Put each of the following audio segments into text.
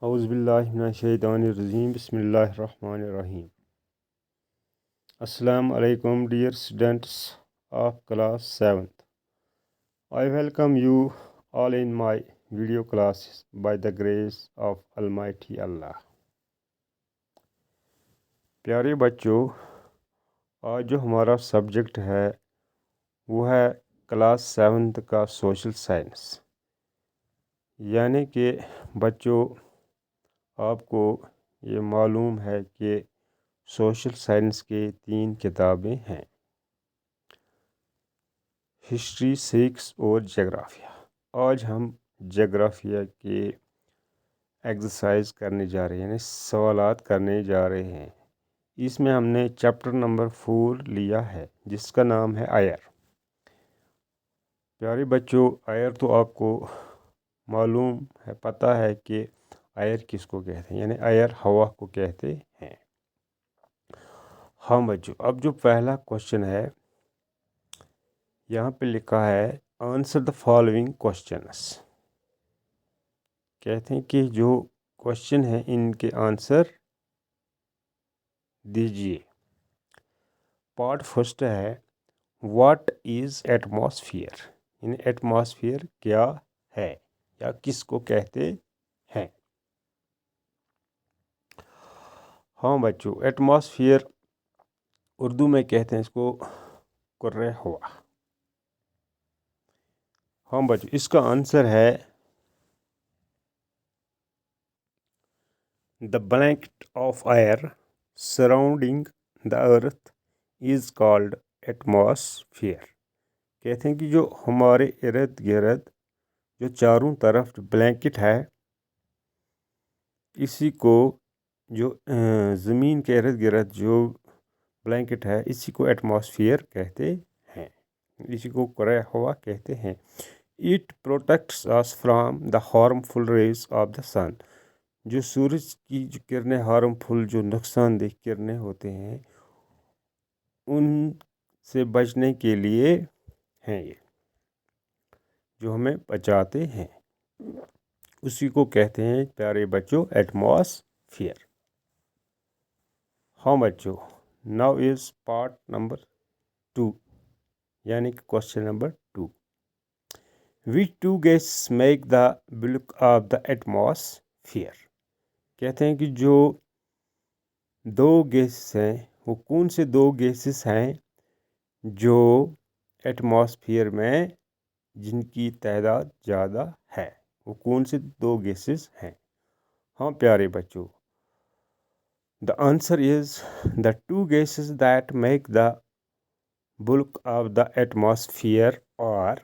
औज़ुबिल्लाहिमिनश्शैतानिर्रजीम बिस्मिल्लाहिर्रहमानिर्रहीम। Assalamu alaikum dear students of class 7th. I welcome you all in my video classes by the grace of Almighty Allah. प्यारे बच्चों, आज जो हमारा subject है वो है क्लास 7th का सोशल साइंस। यानी कि बच्चों, आपको ये मालूम है कि सोशल साइंस के 3 किताबें हैं, हिस्ट्री, सिविक्स और जोग्राफिया। आज हम जोग्राफिया के एक्सरसाइज करने जा रहे हैं, यानी सवालात करने जा रहे हैं। इसमें हमने चैप्टर नंबर 4 लिया है जिसका नाम है आयर। प्यारे बच्चों, आयर तो आपको मालूम है, पता है कि आयर किसको कहते हैं, यानी आयर हवा को कहते हैं। हाँ बच्चों, अब जो पहला क्वेश्चन है यहाँ पे लिखा है आंसर द फॉलोइंग क्वेश्चंस। कहते हैं कि जो क्वेश्चन है इनके आंसर दीजिए। पार्ट फर्स्ट है व्हाट इज एटमॉस्फेयर, यानी एटमॉस्फेयर क्या है या किसको कहते हैं। हाँ बच्चों, एटमॉस्फेयर उर्दू में कहते हैं इसको कुर्रे हवा। हाँ बच्चों, इसका आंसर है the blanket of air surrounding the earth is called atmosphere. कहते हैं कि जो हमारे इर्द गिर्द जो चारों तरफ ब्लैंकेट है, इसी को जो ज़मीन के इर्द गिर्द जो ब्लैंकेट है इसी को एटमॉस्फेयर कहते हैं, इसी को कुर्रे हवा कहते हैं। It protects us from the harmful rays of the sun. जो सूरज की जो किरणें, हार्मफुल जो नुकसानदेह किरणें होते हैं, उन से बचने के लिए हैं ये, जो हमें बचाते हैं, उसी को कहते हैं प्यारे बच्चों एटमॉस्फेयर। हाँ बच्चों, नाउ इज पार्ट नंबर 2, यानी कि question number 2। Which two gases make the bulk of the atmosphere. कहते हैं कि जो 2 गैसेस हैं वो कौन से 2 गैसेस हैं जो एटमॉस्फेयर में जिनकी तादाद ज़्यादा है, वो कौन से 2 गैसेस हैं। हाँ प्यारे बच्चों, the answer is the 2 gases that make the bulk of the atmosphere और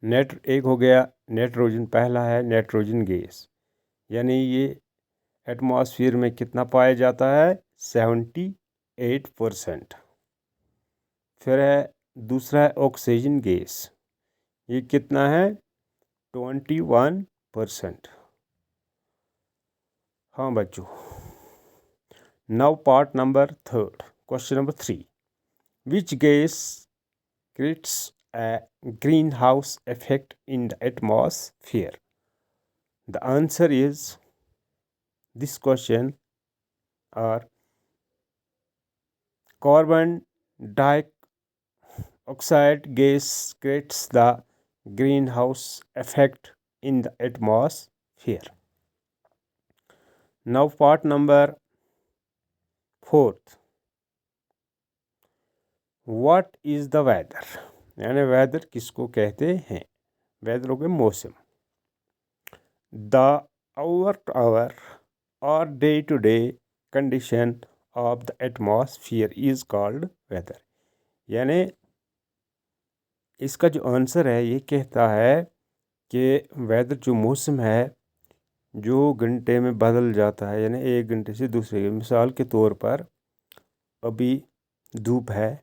एक हो गया नाइट्रोजन, पहला है नाइट्रोजन गैस, यानी ये एटमॉस्फेयर में कितना पाया जाता है 78%। फिर है दूसरा है ऑक्सीजन गैस, ये कितना है 21%। हाँ बच्चों, now part number 3, question number 3। Which gas creates a greenhouse effect in the atmosphere? The answer is, this question are carbon dioxide gas creates the greenhouse effect in the atmosphere. Now part number 4, what is the weather, यानी weather किसको कहते हैं। Weather हो गए मौसम। The hour और day to day condition of the atmosphere is called weather. यानी इसका जो आंसर है ये कहता है कि वेदर जो मौसम है जो घंटे में बदल जाता है, यानी एक घंटे से दूसरे, मिसाल के तौर पर अभी धूप है,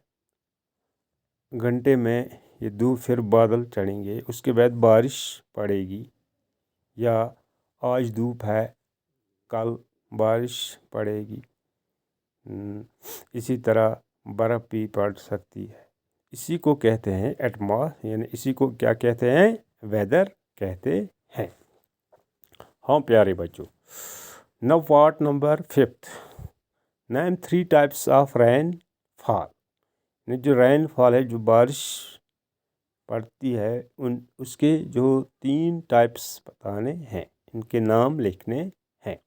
घंटे में ये धूप फिर बादल चढ़ेंगे, उसके बाद बारिश पड़ेगी, या आज धूप है कल बारिश पड़ेगी। इसी तरह बर्फ़ भी पड़ सकती है। इसी को कहते हैं यानी इसी को क्या कहते हैं, वेदर कहते हैं। हाँ प्यारे बच्चों, now part number 5, name 3 types of rain fall. जो रेन फॉल है, जो बारिश पड़ती है, उसके जो 3 टाइप्स बताने हैं, इनके नाम लिखने हैं।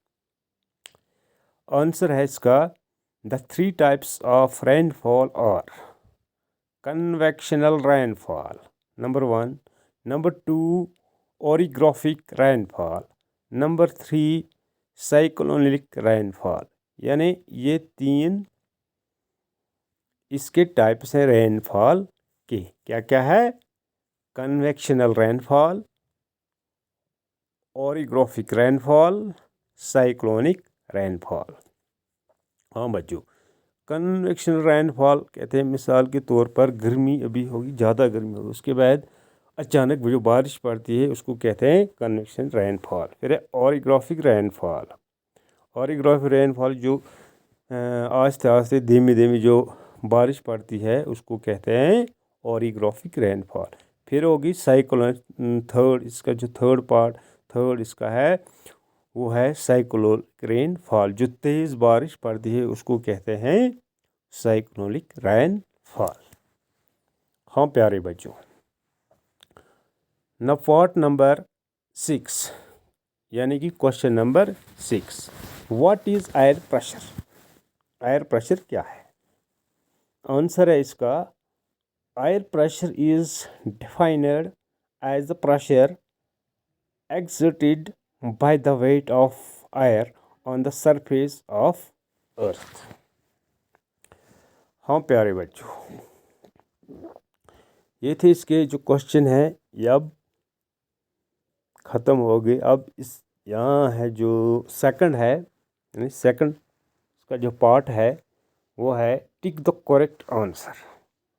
आंसर है इसका, the 3 types of rainfall are convectional rainfall number 1, number 2 orographic rainfall, number 3 cyclonic rainfall. यानी ये 3 इसके टाइप्स हैं रेनफॉल के। क्या क्या है? Convectional rainfall, orographic rainfall, cyclonic rainfall. हाँ बच्चों, कन्वेक्शनल रेनफॉल कहते हैं, मिसाल के तौर पर गर्मी अभी होगी, ज़्यादा गर्मी होगी, उसके बाद अचानक जो बारिश पड़ती है उसको कहते हैं कन्वेक्शनल रेनफॉल। फिर है ओरिग्राफिक रेनफॉल। ओरिग्राफिक रेनफॉल जो आस्ते आस्ते धीमे धीमे जो बारिश पड़ती है उसको कहते हैं ओरिग्राफिक रेनफॉल। फिर होगी साइक्लोन, थर्ड इसका जो थर्ड इसका है वो है साइक्लोनिक रेनफॉल। जो तेज़ बारिश पड़ती है उसको कहते हैं साइक्लोनिक रेनफॉल। हाँ प्यारे बच्चों, न पार्ट नंबर 6 यानी कि question number 6, what is air pressure? Air pressure क्या है? आंसर है इसका, air pressure is defined as the pressure exerted by the weight of air on the surface of earth। हाँ प्यारे बच्चों, ये थे इसके जो क्वेश्चन है, ये अब ख़त्म हो गए। अब इस यहाँ है जो सेकंड है, यानी सेकंड इसका जो पार्ट है वो है टिक द करेक्ट आंसर।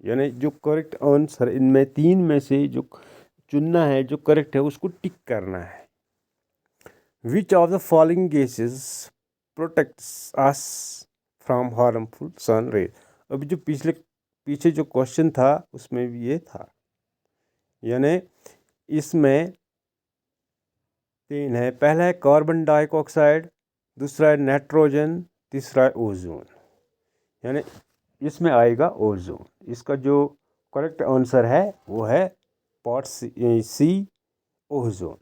यानी जो करेक्ट आंसर इनमें 3 में से जो चुनना है, जो करेक्ट है उसको टिक करना है। Which of the following gases protects us from harmful sun rays? अभी जो पीछे जो क्वेश्चन था उसमें भी ये था, यानी इसमें 3 है। पहला है कार्बन डाइऑक्साइड, दूसरा है नाइट्रोजन, तीसरा है ओजोन। यानी इसमें आएगा ओजोन। इसका जो करेक्ट आंसर है वो है पार्ट सी, ओजोन।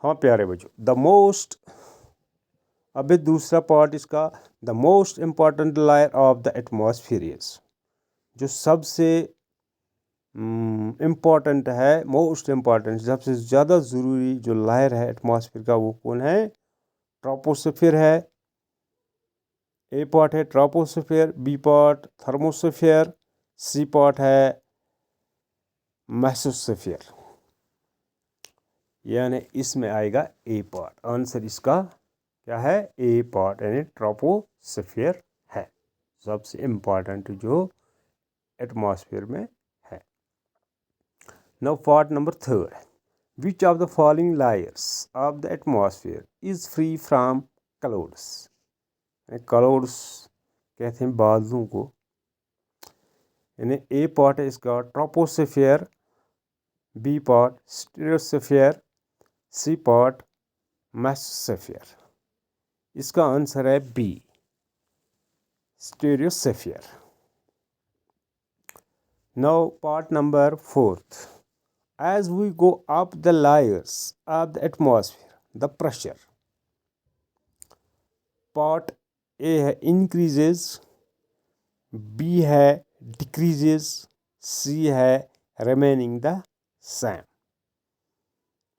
हाँ प्यारे बच्चों, अभी दूसरा पार्ट इसका, the most important layer of the atmosphere is, जो सबसे इम्पॉर्टेंट है, मोस्ट इम्पॉर्टेंट, सबसे ज़्यादा ज़रूरी जो लेयर है एटमॉस्फेयर का, वो कौन है? ट्रोपोस्फेयर है। ए पार्ट है troposphere, B part thermosphere, C part है मेसोस्फेयर। यानी इसमें आएगा ए पार्ट। आंसर इसका क्या है? ए पार्ट, यानी ट्रोपोस्फेयर है सबसे इम्पॉर्टेंट जो एटमॉस्फेयर में है। Now part number 3, which of the following layers of the atmosphere is free from clouds? Clouds कहते हैं बादलों को। यानी ए पार्ट है इसका troposphere, B part stratosphere, C part mesosphere. इसका आंसर है B, stratosphere. Now part number 4, as we go up the layers of the atmosphere, the pressure, part A है increases, B है decreases, C है remaining the same।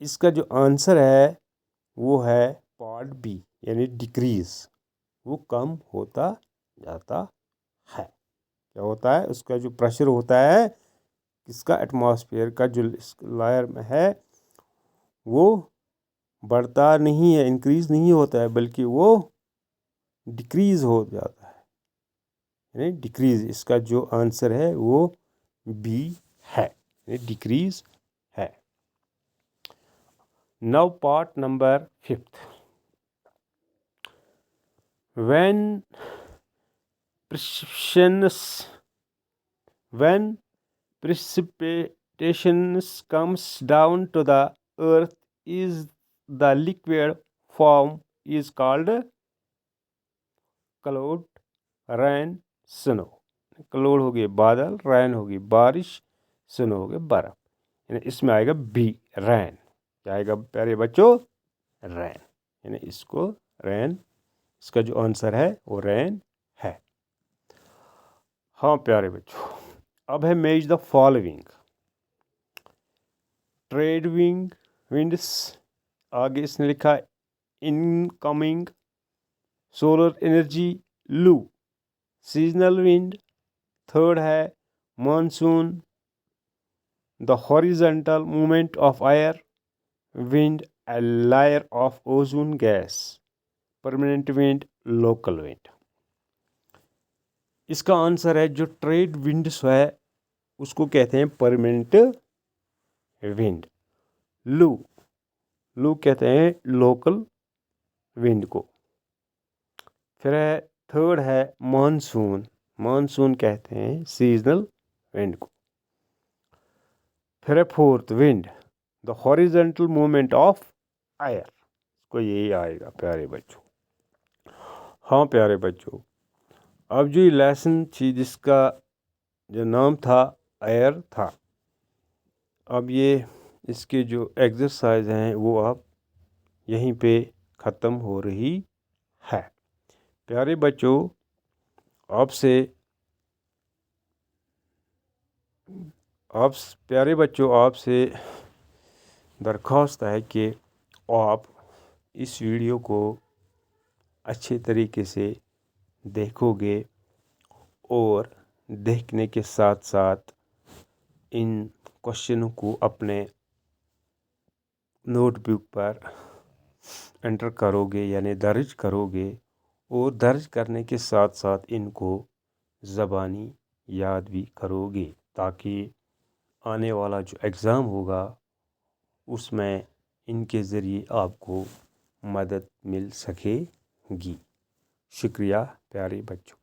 इसका जो answer है वो है पार्ट बी, यानी डिक्रीज, वो कम होता जाता है। क्या होता है? उसका जो प्रेशर होता है इसका एटमॉस्फेयर का जो लेयर में है वो बढ़ता नहीं है, इंक्रीज नहीं होता है, बल्कि वो डिक्रीज हो जाता है, यानी डिक्रीज। इसका जो आंसर है वो बी है, यानी डिक्रीज है। Now part number 5, when precipitation comes down to the earth, is the liquid form is called cloud, rain, snow. क्लोड हो गए बादल, रैन होगी बारिश, स्नो हो गए बर्फ। यानी इसमें आएगा बी, रैन। क्या आएगा प्यारे बच्चों? रैन। यानी इसको रैन, इसका जो आंसर है वो रैन है। हाँ प्यारे बच्चों, अब है match the following. Trade winds, आगे इसने लिखा इनकमिंग, सोलर एनर्जी, लू। सीजनल विंड, थर्ड है monsoon, the horizontal movement of air, wind, a layer of ozone gas, permanent wind, local wind. इसका आंसर है जो ट्रेड विंड्स है उसको कहते हैं परमानेंट विंड। लू कहते हैं लोकल विंड को। फिर है थर्ड है मानसून कहते हैं सीजनल विंड को। फिर है fourth wind, the horizontal movement of air, इसको यही आएगा प्यारे बच्चों। हाँ प्यारे बच्चों, अब जो ये लेसन थी जिसका जो नाम था एयर था, अब ये इसके जो एक्सरसाइज हैं वो अब यहीं पे ख़त्म हो रही है। प्यारे बच्चों, आपसे दरख्वास्त है कि आप इस वीडियो को अच्छे तरीके से देखोगे और देखने के साथ साथ इन क्वेश्चनों को अपने नोटबुक पर एंटर करोगे, यानी दर्ज करोगे, और दर्ज करने के साथ साथ इनको ज़बानी याद भी करोगे, ताकि आने वाला जो एग्ज़ाम होगा उसमें इनके ज़रिए आपको मदद मिल सकेगी। शुक्रिया प्यारे बच्चों।